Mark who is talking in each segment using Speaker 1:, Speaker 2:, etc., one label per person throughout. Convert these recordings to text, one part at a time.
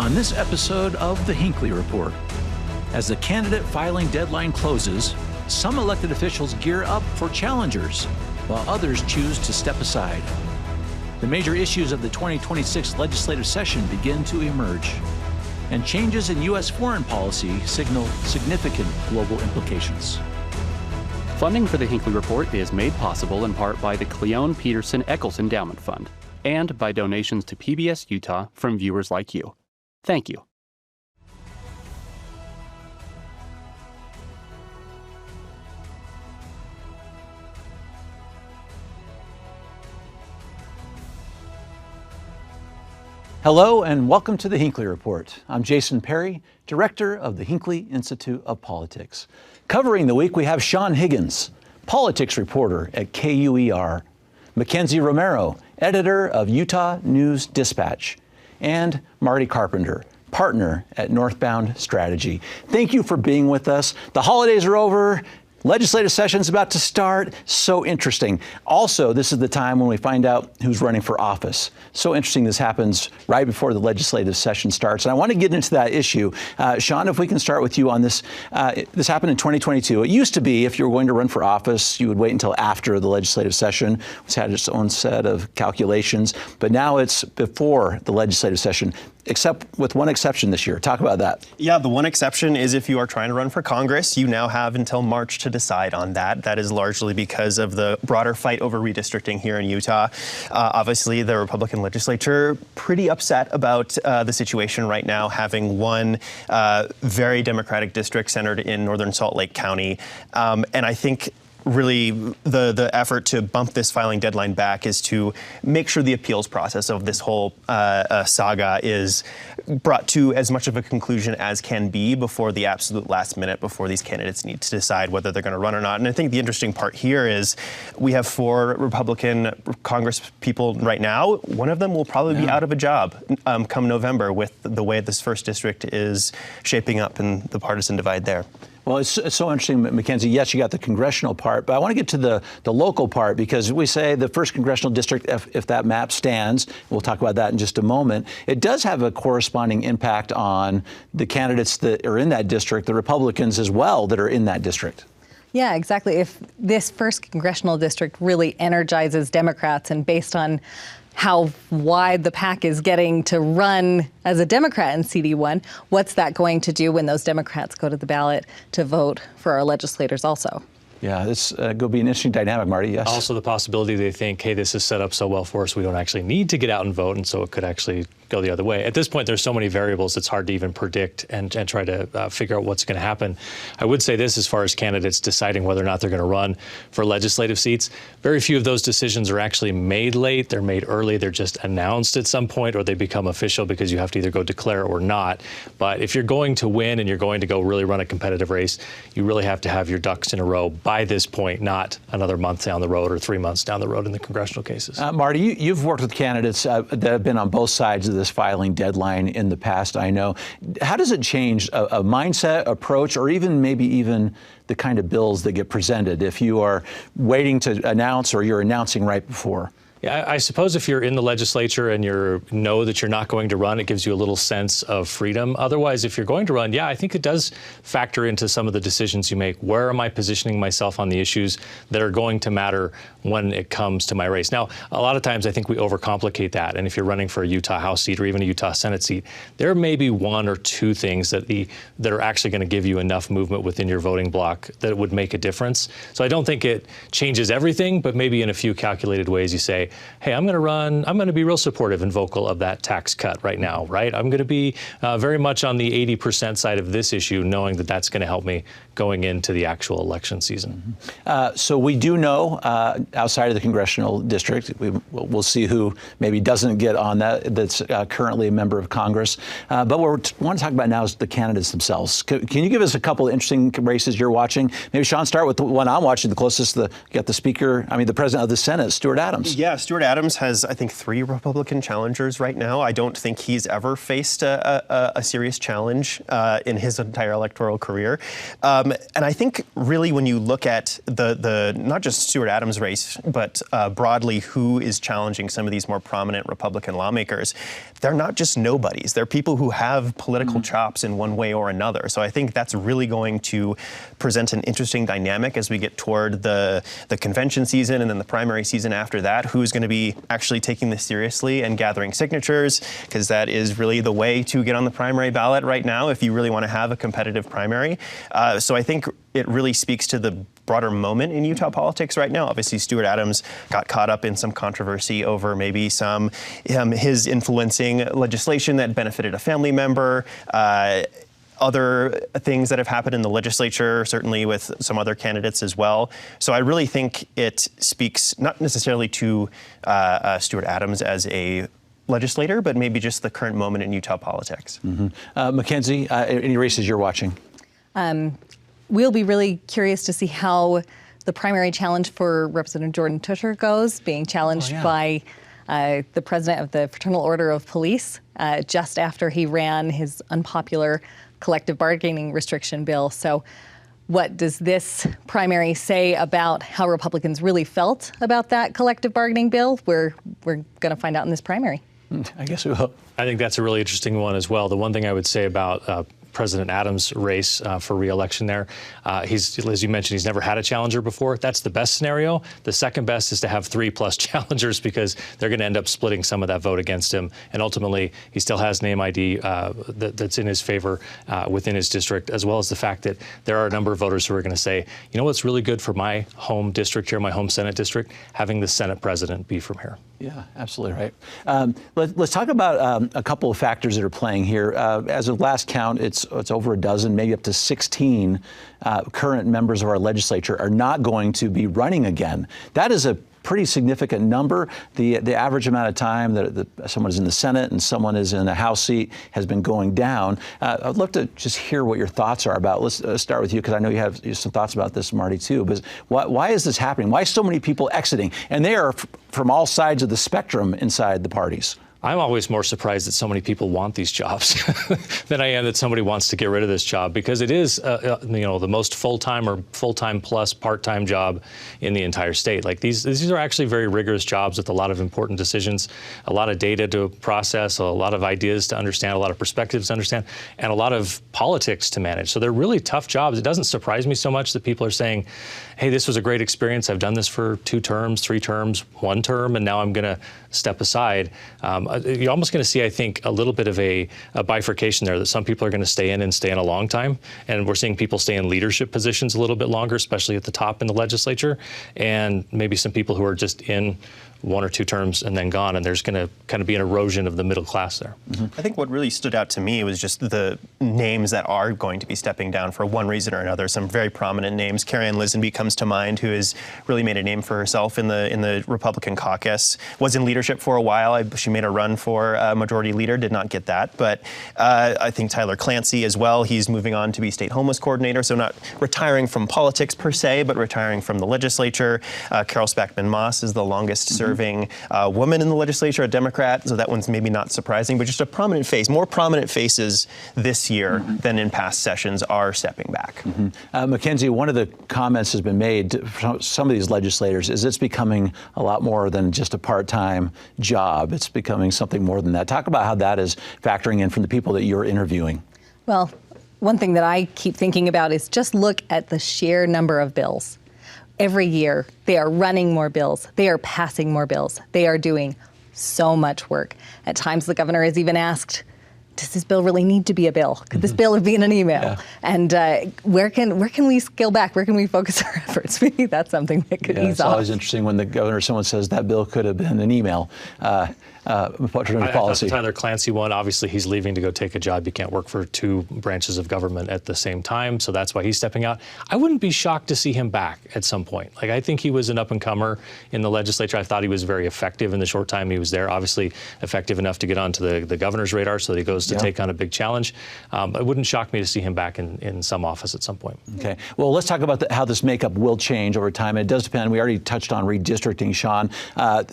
Speaker 1: on this episode of the Hinckley Report. As the candidate filing deadline closes, some elected officials gear up for challengers, while others choose to step aside. The major issues of the 2026 legislative session begin to emerge, and changes in U.S. foreign policy signal significant global implications.
Speaker 2: Funding for the Hinckley Report is made possible in part by the Cleone Peterson Eccles Endowment Fund and by donations to PBS Utah from viewers like you. Thank you.
Speaker 1: Hello and welcome to the Hinckley Report. I'm Jason Perry, Director of the Hinckley Institute of Politics. Covering the week, we have Sean Higgins, politics reporter at KUER, Mackenzie Romero, editor of Utah News Dispatch, and Marty Carpenter, partner at Northbound Strategy. Thank you for being with us. The holidays are over. Legislative session's about to start. So interesting. Also, this is the time when we find out who's running for office. So interesting this happens right before the legislative session starts. And I want to get into that issue. Sean, if we can start with you on this. This happened in 2022. It used to be if you were going to run for office, you would wait until after the legislative session, which had its own set of calculations. But now it's before the legislative session, except with one exception this year. Talk about that.
Speaker 3: Yeah, the one exception is if you are trying to run for Congress, you now have until March to decide on that. That is largely because of the broader fight over redistricting here in Utah. Obviously, the Republican legislature pretty upset about the situation right now, having one very Democratic district centered in northern Salt Lake County. And I think really the effort to bump this filing deadline back is to make sure the appeals process of this whole saga is brought to as much of a conclusion as can be before the absolute last minute, before these candidates need to decide whether they're going to run or not. And I think the interesting part here is we have 4 Republican Congress people right now. One of them will probably be out of a job come November with the way this first district is shaping up and the partisan divide there.
Speaker 1: Well, it's so interesting, Mackenzie. Yes, you got the congressional part, but I want to get to the local part, because we say the first congressional district, if that map stands, we'll talk about that in just a moment, it does have a corresponding impact on the candidates that are in that district, the Republicans as well that are in that district.
Speaker 4: Yeah, exactly. If this first congressional district really energizes Democrats, and based on how wide the pack is getting to run as a Democrat in CD1, what's that going to do when those Democrats go to the ballot to vote for our legislators also?
Speaker 1: Yeah, this going to be an interesting dynamic, Marty. Yes.
Speaker 5: Also the possibility they think, hey, this is set up so well for us, we don't actually need to get out and vote, and so it could actually go the other way. At this point, there's so many variables, it's hard to even predict and try to figure out what's going to happen. I would say this, as far as candidates deciding whether or not they're going to run for legislative seats, very few of those decisions are actually made late. They're made early. They're just announced at some point, or they become official because you have to either go declare or not. But if you're going to win and you're going to go really run a competitive race, you really have to have your ducks in a row by this point, not another month down the road or 3 months down the road in the congressional cases.
Speaker 1: Marty, you've worked with candidates that have been on both sides of this filing deadline in the past, I know. How does it change a mindset, approach, or maybe even the kind of bills that get presented if you are waiting to announce or you're announcing right before?
Speaker 5: Yeah, I suppose if you're in the legislature and you know that you're not going to run, it gives you a little sense of freedom. Otherwise, if you're going to run, yeah, I think it does factor into some of the decisions you make. Where am I positioning myself on the issues that are going to matter when it comes to my race? Now, a lot of times I think we overcomplicate that. And if you're running for a Utah House seat or even a Utah Senate seat, there may be 1 or 2 things that are actually going to give you enough movement within your voting block that would make a difference. So I don't think it changes everything, but maybe in a few calculated ways you say, hey, I'm going to be real supportive and vocal of that tax cut right now, right? I'm going to be very much on the 80% side of this issue, knowing that that's going to help me going into the actual election season.
Speaker 1: So we do know outside of the congressional district, we'll see who maybe doesn't get on that's currently a member of Congress. But what we want to talk about now is the candidates themselves. Can you give us a couple of interesting races you're watching? Maybe, Sean, start with the one I'm watching the closest. You got the president of the Senate, Stuart Adams.
Speaker 3: Yeah, Stuart Adams has, I think, 3 Republican challengers right now. I don't think he's ever faced a serious challenge in his entire electoral career. And I think really when you look at the not just Stuart Adams race, but broadly who is challenging some of these more prominent Republican lawmakers, they're not just nobodies. They're people who have political chops in one way or another. So I think that's really going to present an interesting dynamic as we get toward the convention season and then the primary season after that. Who's going to be actually taking this seriously and gathering signatures, because that is really the way to get on the primary ballot right now if you really want to have a competitive primary. So I think it really speaks to the broader moment in Utah politics right now. Obviously, Stuart Adams got caught up in some controversy over maybe some his influencing legislation that benefited a family member. Other things that have happened in the legislature, certainly with some other candidates as well. So I really think it speaks not necessarily to Stuart Adams as a legislator, but maybe just the current moment in Utah politics.
Speaker 1: Mackenzie, any races you're watching?
Speaker 4: We'll be really curious to see how the primary challenge for Representative Jordan Tusher goes, being challenged by the president of the Fraternal Order of Police just after he ran his unpopular collective bargaining restriction bill. So what does this primary say about how Republicans really felt about that collective bargaining bill? We're going to find out in this primary.
Speaker 1: I guess we will.
Speaker 5: I think that's a really interesting one as well. The one thing I would say about President Adams' race for re-election there. He's, as you mentioned, he's never had a challenger before. That's the best scenario. The second best is to have 3+ challengers, because they're going to end up splitting some of that vote against him. And ultimately, he still has name ID that's in his favor within his district, as well as the fact that there are a number of voters who are going to say, you know what's really good for my home district here, my home Senate district? Having the Senate president be from here.
Speaker 1: Yeah, absolutely right. Let's talk about a couple of factors that are playing here. As of last count, it's over a dozen, maybe up to 16 current members of our legislature are not going to be running again. That is a pretty significant number. The average amount of time that someone is in the Senate and someone is in a House seat has been going down. I'd love to just hear what your thoughts are about. Let's start with you, because I know you have some thoughts about this, Marty, too. But why is this happening? Why so many people exiting? And they are from all sides of the spectrum inside the parties.
Speaker 5: I'm always more surprised that so many people want these jobs than I am that somebody wants to get rid of this job, because it is, the most full-time or full-time plus part-time job in the entire state. Like these are actually very rigorous jobs with a lot of important decisions, a lot of data to process, a lot of ideas to understand, a lot of perspectives to understand, and a lot of politics to manage. So they're really tough jobs. It doesn't surprise me so much that people are saying, hey, this was a great experience. I've done this for 2 terms, 3 terms, 1 term, and now I'm going to step aside. You're almost going to see, I think, a little bit of a bifurcation there, that some people are going to stay in a long time. And we're seeing people stay in leadership positions a little bit longer, especially at the top in the legislature. And maybe some people who are just in 1 or 2 terms and then gone, and there's going to kind of be an erosion of the middle class there.
Speaker 3: I think what really stood out to me was just the names that are going to be stepping down for one reason or another. Some very prominent names. Carrie Ann Lisenby comes to mind, who has really made a name for herself in the Republican caucus. Was in leadership for a while. She made a run for majority leader, did not get that. But I think Tyler Clancy as well. He's moving on to be state homeless coordinator, so not retiring from politics per se, but retiring from the legislature. Carol Spackman Moss is the longest serving woman in the legislature, a Democrat, so that one's maybe not surprising, but just a prominent face. More prominent faces this year than in past sessions are stepping back.
Speaker 1: Mackenzie, one of the comments has been made from some of these legislators is it's becoming a lot more than just a part-time job. It's becoming something more than that. Talk about how that is factoring in from the people that you're interviewing.
Speaker 4: Well, one thing that I keep thinking about is just look at the sheer number of bills. Every year, they are running more bills. They are passing more bills. They are doing so much work. At times, the governor has even asked, does this bill really need to be a bill? Could this bill have been an email? Yeah. And where can we scale back? Where can we focus our efforts? Maybe that's something that could ease off.
Speaker 1: It's always interesting when the governor or someone says that bill could have been an email. alternative
Speaker 5: I
Speaker 1: policy.
Speaker 5: thought the Tyler Clancy one, obviously he's leaving to go take a job. You can't work for two branches of government at the same time, so that's why he's stepping out. I wouldn't be shocked to see him back at some point. Like, I think he was an up-and-comer in the legislature. I thought he was very effective in the short time he was there. Obviously effective enough to get onto the governor's radar so that he goes to take on a big challenge. It wouldn't shock me to see him back in some office at some point.
Speaker 1: Okay. Well, let's talk about how this makeup will change over time. It does depend. We already touched on redistricting, Sean.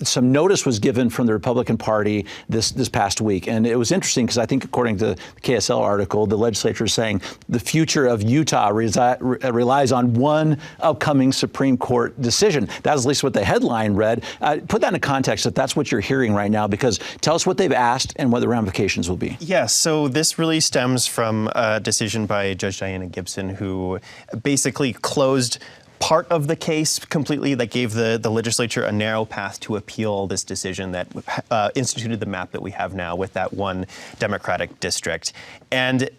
Speaker 1: Some notice was given from the Republican Party this past week, and it was interesting because I think, according to the KSL article, the legislature is saying the future of Utah relies on one upcoming Supreme Court decision. That is at least what the headline read. Put that in context, if that's what you're hearing right now, because tell us what they've asked and what the ramifications will be.
Speaker 3: Yes, so this really stems from a decision by Judge Diana Gibson, who basically closed part of the case completely, that gave the legislature a narrow path to appeal this decision that instituted the map that we have now with that one Democratic district. And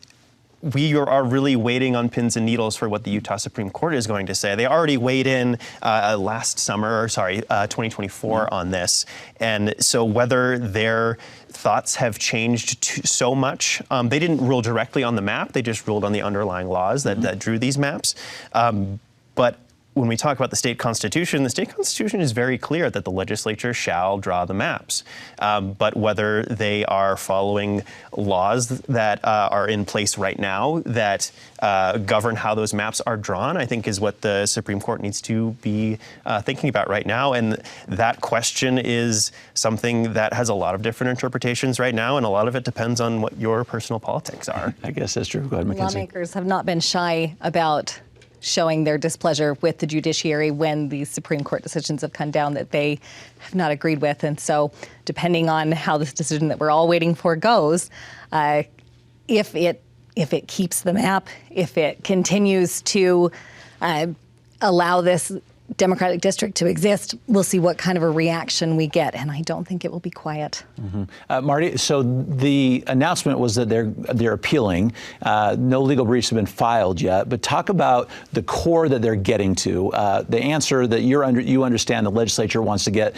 Speaker 3: we are really waiting on pins and needles for what the Utah Supreme Court is going to say. They already weighed in last summer, 2024 on this. And so whether their thoughts have changed so much, they didn't rule directly on the map, they just ruled on the underlying laws that drew these maps. But when we talk about the state constitution is very clear that the legislature shall draw the maps. But whether they are following laws that are in place right now that govern how those maps are drawn, I think is what the Supreme Court needs to be thinking about right now. And that question is something that has a lot of different interpretations right now, and a lot of it depends on what your personal politics are.
Speaker 1: I guess that's true. Go ahead, Mackenzie.
Speaker 4: Lawmakers have not been shy about showing their displeasure with the judiciary when these Supreme Court decisions have come down that they have not agreed with. And so depending on how this decision that we're all waiting for goes, if it keeps the map, if it continues to allow this Democratic district to exist, we'll see what kind of a reaction we get. And I don't think it will be quiet.
Speaker 1: Marty, so the announcement was that they're appealing. No legal briefs have been filed yet, but talk about the core that they're getting to. The answer that you understand the legislature wants to get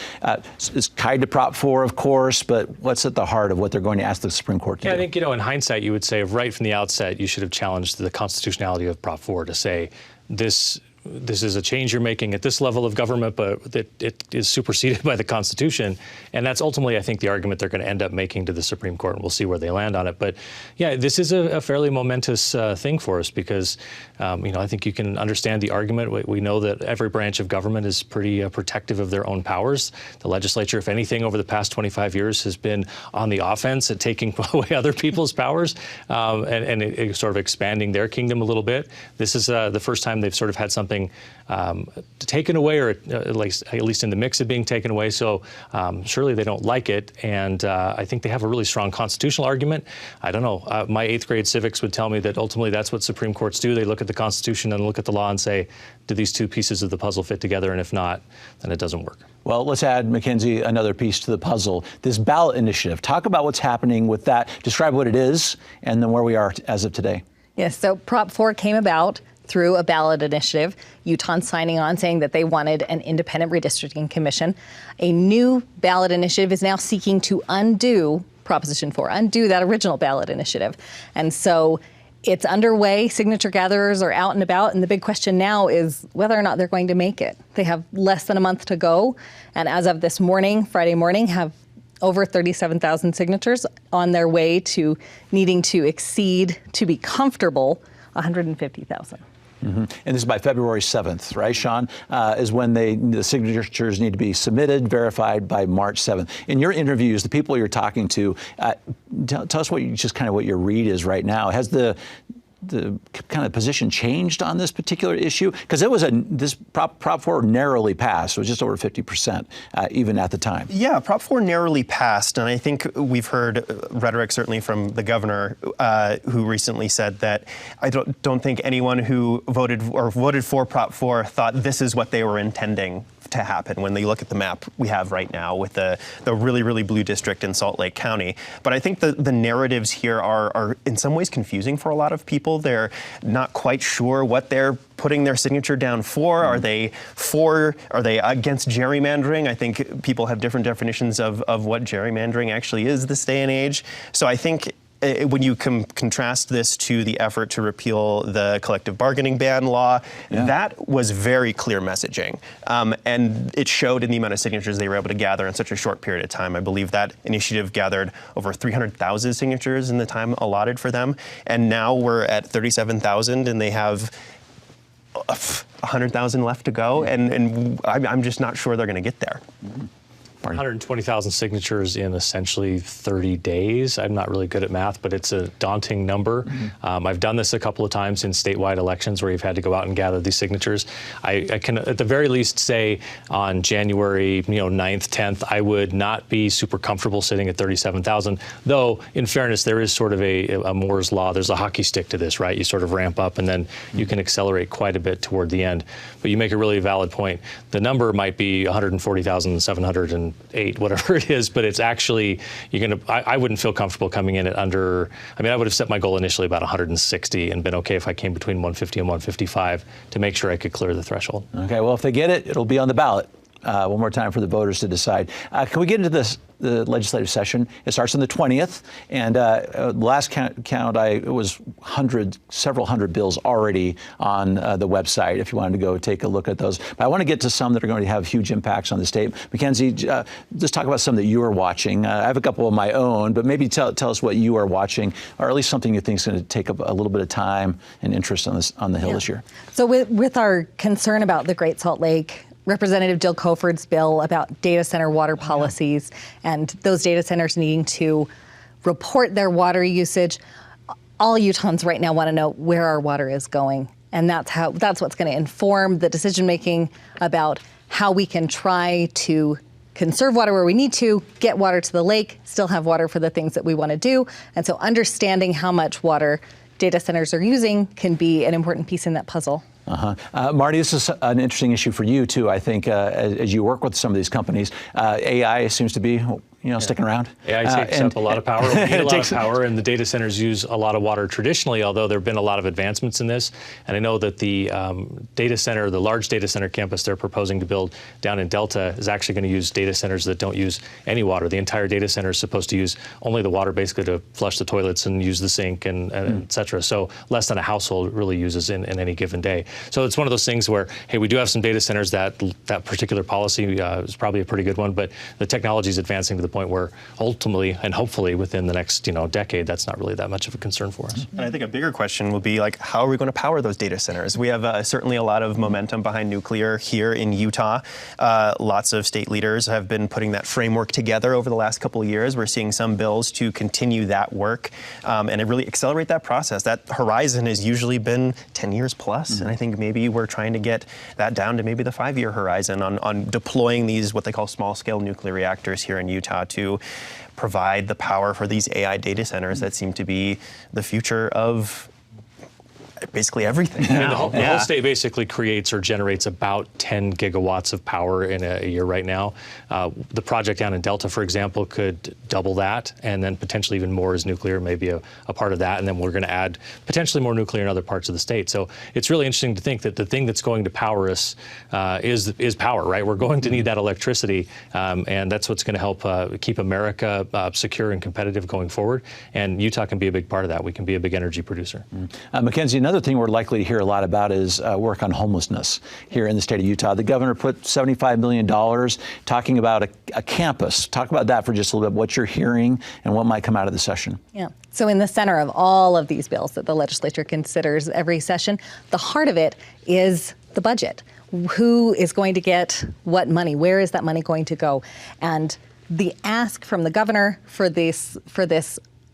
Speaker 1: is tied to Prop 4, of course, but what's at the heart of what they're going to ask the Supreme Court to do?
Speaker 5: I think, in hindsight, you would say right from the outset, you should have challenged the constitutionality of Prop 4 to say this is a change you're making at this level of government, but it is superseded by the Constitution. And that's ultimately, I think, the argument they're going to end up making to the Supreme Court, and we'll see where they land on it. But yeah, this is a fairly momentous thing for us because, I think you can understand the argument. We know that every branch of government is pretty protective of their own powers. The legislature, if anything, over the past 25 years has been on the offense at taking away other people's powers and sort of expanding their kingdom a little bit. This is the first time they've sort of had something taken away, or at least in the mix of being taken away. So surely they don't like it, and I think they have a really strong constitutional argument. I don't know. My 8th grade civics would tell me that ultimately that's what Supreme Courts do. They look at the Constitution and look at the law and say, do these two pieces of the puzzle fit together? And if not, then it doesn't work.
Speaker 1: Well, let's add, Mackenzie, another piece to the puzzle. This ballot initiative. Talk about what's happening with that. Describe what it is and then where we are as of today.
Speaker 4: Yes, so Prop 4 came about through a ballot initiative, Utahns signing on saying that they wanted an independent redistricting commission. A new ballot initiative is now seeking to undo Proposition 4, undo that original ballot initiative. And so it's underway. Signature gatherers are out and about. And the big question now is whether or not they're going to make it. They have less than a month to go. And as of this morning, Friday morning, have over 37,000 signatures on their way to needing to exceed, to be comfortable, 150,000.
Speaker 1: And this is by February 7th, right, Sean, is when the signatures need to be submitted, verified by March 7th. In your interviews, the people you're talking to, tell us what your read is right now. Has the kind of position changed on this particular issue? Because this Prop 4 narrowly passed. It was just over 50%, even at the time. Yeah,
Speaker 3: Prop 4 narrowly passed, and I think we've heard rhetoric certainly from the governor, who recently said that I don't think anyone who voted for Prop 4 thought this is what they were intending to happen when you look at the map we have right now with the really, really blue district in Salt Lake County. But I think the narratives here are in some ways confusing for a lot of people. They're not quite sure what they're putting their signature down for. Are they against gerrymandering? I think people have different definitions of what gerrymandering actually is this day and age. So I think when you contrast this to the effort to repeal the collective bargaining ban law, that was very clear messaging. And it showed in the amount of signatures they were able to gather in such a short period of time. I believe that initiative gathered over 300,000 signatures in the time allotted for them. And now we're at 37,000 and they have 100,000 left to go. And I'm just not sure they're going to get there.
Speaker 5: 120,000 signatures in essentially 30 days. I'm not really good at math, but it's a daunting number. I've done this a couple of times in statewide elections where you've had to go out and gather these signatures. I can at the very least say on January 9th, 10th, I would not be super comfortable sitting at 37,000, though in fairness, there is sort of a Moore's law. There's a hockey stick to this, right? You sort of ramp up and then you can accelerate quite a bit toward the end. But you make a really valid point. The number might be 140,708, whatever it is, but it's actually, I wouldn't feel comfortable coming in at under, I would have set my goal initially about 160 and been okay if I came between 150 and 155 to make sure I could clear the threshold.
Speaker 1: Okay, well, if they get it, it'll be on the ballot. One more time for the voters to decide. Can we get into the legislative session? It starts on the 20th, and last count, it was several hundred bills already on the website if you wanted to go take a look at those. But I want to get to some that are going to have huge impacts on the state. Mackenzie, just talk about some that you are watching. I have a couple of my own, but maybe tell us what you are watching, or at least something you think is going to take up a little bit of time and interest on the Hill this year.
Speaker 4: So with our concern about the Great Salt Lake, Representative Jill Coford's bill about data center water policies and those data centers needing to report their water usage. All Utahns right now want to know where our water is going. And that's what's going to inform the decision making about how we can try to conserve water where we need to, get water to the lake, still have water for the things that we want to do. And so understanding how much water data centers are using can be an important piece in that puzzle.
Speaker 1: Marty, this is an interesting issue for you, too, I think, as you work with some of these companies. AI seems to be sticking around.
Speaker 5: AI takes up a lot of power. We need a lot of power, and the data centers use a lot of water traditionally, although there have been a lot of advancements in this. And I know that the the large data center campus they're proposing to build down in Delta is actually going to use data centers that don't use any water. The entire data center is supposed to use only the water basically to flush the toilets and use the sink and et cetera. So less than a household really uses in any given day. So it's one of those things where, hey, we do have some data centers that particular policy is probably a pretty good one, but the technology is advancing to the point where ultimately and hopefully within the next decade, that's not really that much of a concern for us.
Speaker 3: And I think a bigger question will be how are we going to power those data centers? We have certainly a lot of momentum behind nuclear here in Utah. Lots of state leaders have been putting that framework together over the last couple of years. We're seeing some bills to continue that work and really accelerate that process. That horizon has usually been 10 years plus, and I think maybe we're trying to get that down to maybe the 5-year horizon on deploying these what they call small-scale nuclear reactors here in Utah to provide the power for these AI data centers that seem to be the future of basically everything.
Speaker 5: The whole state basically creates or generates about 10 gigawatts of power in a year right now. The project down in Delta, for example, could double that, and then potentially even more as nuclear may be a part of that. And then we're going to add potentially more nuclear in other parts of the state. So it's really interesting to think that the thing that's going to power us is power, right? We're going to need that electricity, and that's what's going to help keep America secure and competitive going forward. And Utah can be a big part of that. We can be a big energy producer.
Speaker 1: Mackenzie, another thing we're likely to hear a lot about is work on homelessness here in the state of Utah. The governor put $75 million talking about a campus. Talk about that for just a little bit, what you're hearing and what might come out of the session.
Speaker 4: Yeah. So in the center of all of these bills that the legislature considers every session, the heart of it is the budget. Who is going to get what money? Where is that money going to go? And the ask from the governor for this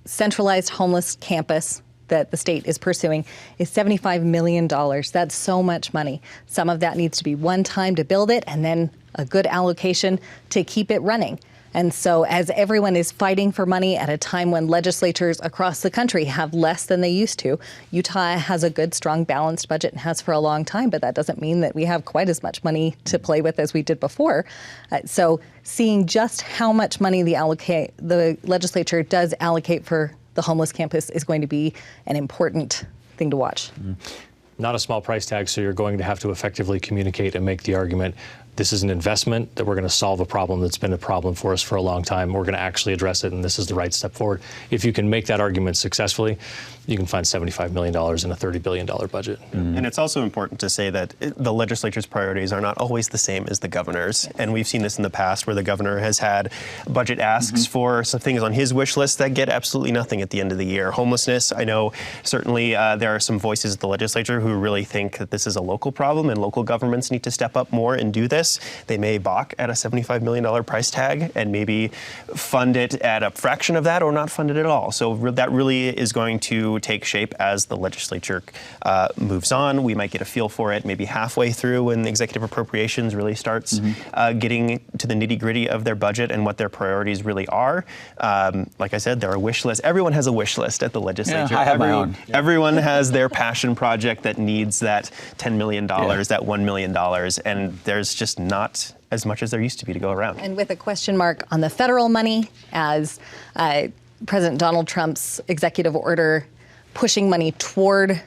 Speaker 4: centralized homeless campus that the state is pursuing is $75 million. That's so much money. Some of that needs to be one time to build it and then a good allocation to keep it running. And so as everyone is fighting for money at a time when legislatures across the country have less than they used to, Utah has a good, strong, balanced budget and has for a long time, but that doesn't mean that we have quite as much money to play with as we did before. So seeing just how much money the legislature does allocate for the homeless campus is going to be an important thing to watch.
Speaker 5: Not a small price tag, so you're going to have to effectively communicate and make the argument. This is an investment that we're going to solve a problem that's been a problem for us for a long time. We're going to actually address it, and this is the right step forward. If you can make that argument successfully, you can find $75 million in a $30 billion budget.
Speaker 3: And it's also important to say that the legislature's priorities are not always the same as the governor's. And we've seen this in the past where the governor has had budget asks for some things on his wish list that get absolutely nothing at the end of the year. Homelessness, I know certainly there are some voices at the legislature who really think that this is a local problem and local governments need to step up more and do this. They may balk at a $75 million price tag and maybe fund it at a fraction of that or not fund it at all. So that really is going to take shape as the legislature moves on. We might get a feel for it maybe halfway through when executive appropriations really starts getting to the nitty-gritty of their budget and what their priorities really are. Like I said, there are wish lists. Everyone has a wish list at the legislature.
Speaker 1: Yeah, I have my own.
Speaker 3: Everyone has their passion project that needs that $10 million, that $1 million, and there's just not as much as there used to be to go around.
Speaker 4: And with a question mark on the federal money, as President Donald Trump's executive order pushing money toward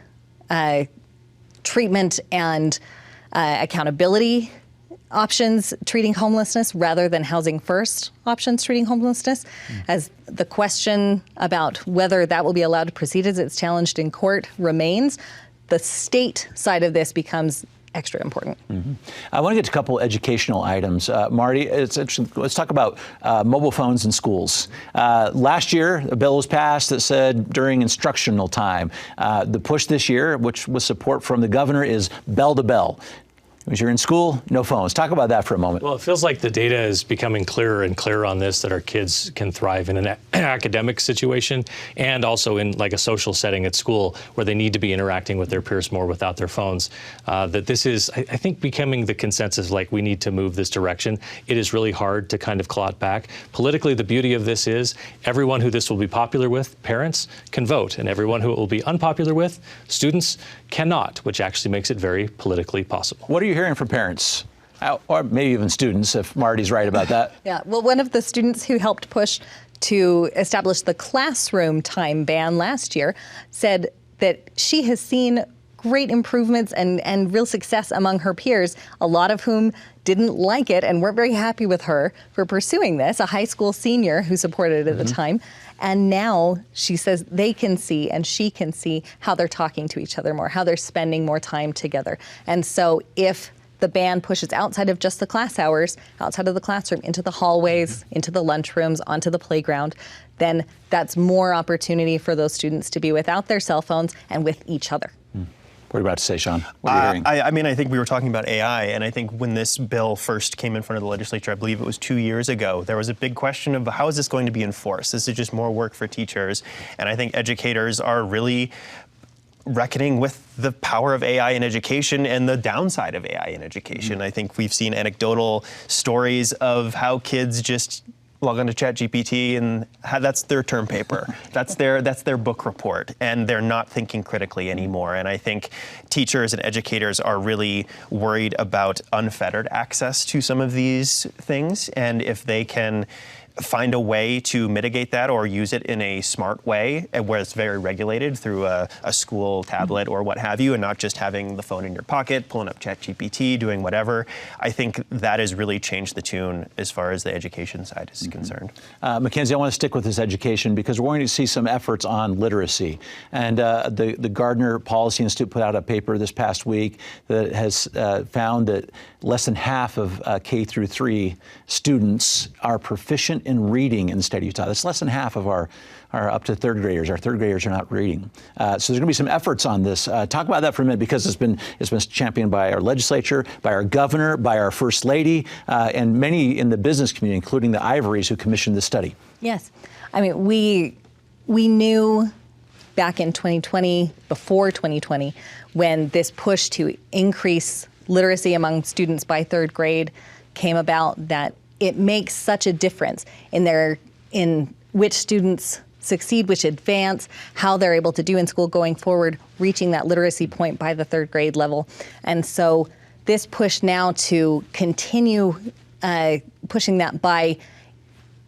Speaker 4: treatment and accountability options treating homelessness rather than housing first options treating homelessness, as the question about whether that will be allowed to proceed as it's challenged in court remains, the state side of this becomes extra important.
Speaker 1: I want to get to a couple educational items. Marty, it's interesting. Let's talk about mobile phones in schools. Last year, a bill was passed that said during instructional time. The push this year, which was support from the governor, is bell to bell. As you're in school, no phones. Talk about that for a moment.
Speaker 5: Well, it feels like the data is becoming clearer and clearer on this, that our kids can thrive in an academic situation and also in like a social setting at school where they need to be interacting with their peers more without their phones. That this is, I think, becoming the consensus, like we need to move this direction. It is really hard to kind of claw it back. Politically, the beauty of this is everyone who this will be popular with, parents, can vote, and everyone who it will be unpopular with, students, cannot, which actually makes it very politically possible.
Speaker 1: What are you hearing from parents? Or maybe even students, if Marty's right about that.
Speaker 4: Yeah, well, one of the students who helped push to establish the classroom time ban last year said that she has seen great improvements and real success among her peers, a lot of whom didn't like it and weren't very happy with her for pursuing this, a high school senior who supported it at the time. And now she says they can see and she can see how they're talking to each other more, how they're spending more time together. And so if the ban pushes outside of just the class hours, outside of the classroom, into the hallways, into the lunchrooms, onto the playground, then that's more opportunity for those students to be without their cell phones and with each other.
Speaker 1: What are you about to say, Sean? What are you hearing?
Speaker 3: I mean, I think we were talking about AI, and I think when this bill first came in front of the legislature, I believe it was 2 years ago, there was a big question of how is this going to be enforced? This is just more work for teachers. And I think educators are really reckoning with the power of AI in education and the downside of AI in education. I think we've seen anecdotal stories of how kids just log on to ChatGPT and that's their term paper. That's their book report, and they're not thinking critically anymore. And I think teachers and educators are really worried about unfettered access to some of these things, and if they can find a way to mitigate that or use it in a smart way where it's very regulated through a school tablet or what have you, and not just having the phone in your pocket, pulling up ChatGPT, doing whatever. I think that has really changed the tune as far as the education side is concerned.
Speaker 1: Mackenzie, I want to stick with this education because we're going to see some efforts on literacy. And the Gardner Policy Institute put out a paper this past week that has found that less than half of K through 3 students are proficient in reading in the state of Utah. That's less than half of our up to third graders. Our third graders are not reading. So there's going to be some efforts on this. Talk about that for a minute, because it's been championed by our legislature, by our governor, by our first lady, and many in the business community, including the Ivories, who commissioned this study.
Speaker 4: Yes, I mean we knew back in 2020, before 2020, when this push to increase literacy among students by third grade came about, that it makes such a difference in which students succeed, which advance, how they're able to do in school going forward, reaching that literacy point by the 3rd grade level. And so this push now to continue pushing that by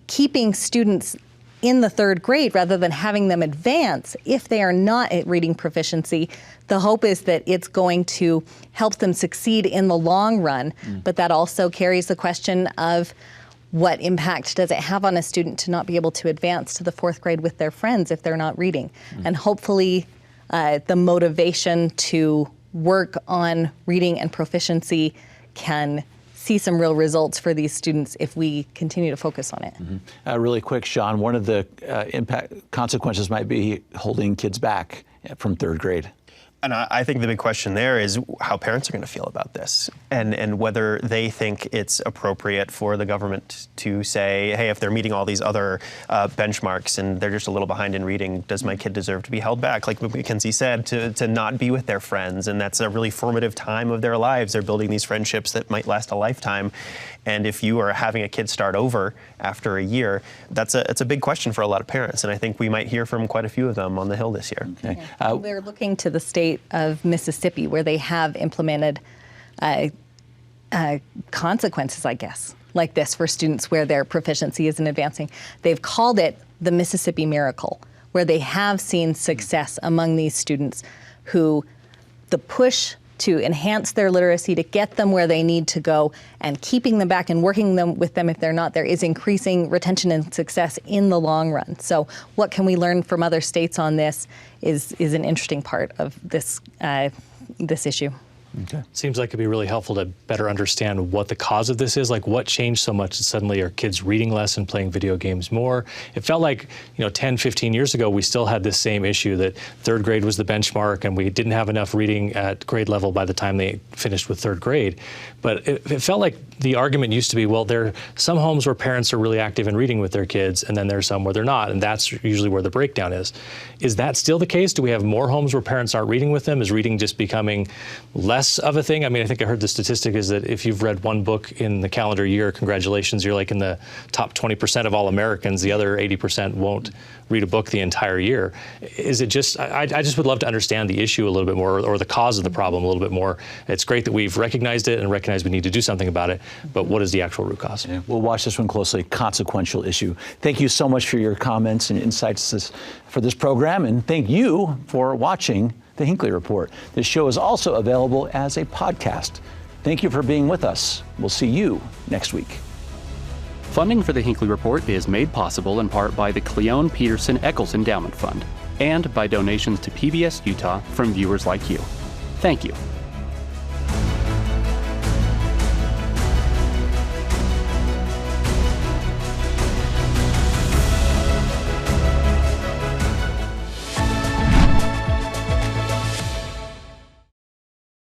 Speaker 4: keeping students in the 3rd grade rather than having them advance if they are not at reading proficiency, the hope is that it's going to help them succeed in the long run. But that also carries the question of what impact does it have on a student to not be able to advance to the 4th grade with their friends if they're not reading? And hopefully the motivation to work on reading and proficiency can see some real results for these students if we continue to focus on it.
Speaker 1: Really quick, Sean, one of the consequences might be holding kids back from 3rd grade.
Speaker 3: And I think the big question there is how parents are going to feel about this and whether they think it's appropriate for the government to say, hey, if they're meeting all these other benchmarks and they're just a little behind in reading, does my kid deserve to be held back? Like Mackenzie said, to not be with their friends. And that's a really formative time of their lives. They're building these friendships that might last a lifetime. And if you are having a kid start over after a year, it's a big question for a lot of parents. And I think we might hear from quite a few of them on the Hill this year.
Speaker 1: Okay.
Speaker 4: We're looking to the state of Mississippi where they have implemented consequences, I guess, like this for students where their proficiency isn't advancing. They've called it the Mississippi Miracle, where they have seen success among these students who the push to enhance their literacy, to get them where they need to go, and keeping them back and working with them if they're not there is increasing retention and success in the long run. So what can we learn from other states on this is an interesting part of this issue.
Speaker 1: Okay.
Speaker 5: Seems like it'd be really helpful to better understand what the cause of this is. Like, what changed so much that suddenly are kids reading less and playing video games more? It felt like, 10, 15 years ago, we still had this same issue that 3rd grade was the benchmark and we didn't have enough reading at grade level by the time they finished with 3rd grade. But it felt like the argument used to be, well, there are some homes where parents are really active in reading with their kids, and then there's some where they're not, and that's usually where the breakdown is. Is that still the case? Do we have more homes where parents aren't reading with them? Is reading just becoming less of a thing? I mean, I think I heard the statistic is that if you've read one book in the calendar year, congratulations, you're like in the top 20% of all Americans. The other 80% won't read a book the entire year. Is it just, I just would love to understand the issue a little bit more, or the cause of the problem a little bit more. It's great that we've recognized it and recognized we need to do something about it, but what is the actual root cause?
Speaker 1: Yeah, we'll watch this one closely. Consequential issue. Thank you so much for your comments and insights for this program, and thank you for watching the Hinckley Report. This show is also available as a podcast. Thank you for being with us. We'll see you next week.
Speaker 2: Funding for the Hinckley Report is made possible in part by the Cleone Peterson Eccles Endowment Fund and by donations to PBS Utah from viewers like you. Thank you.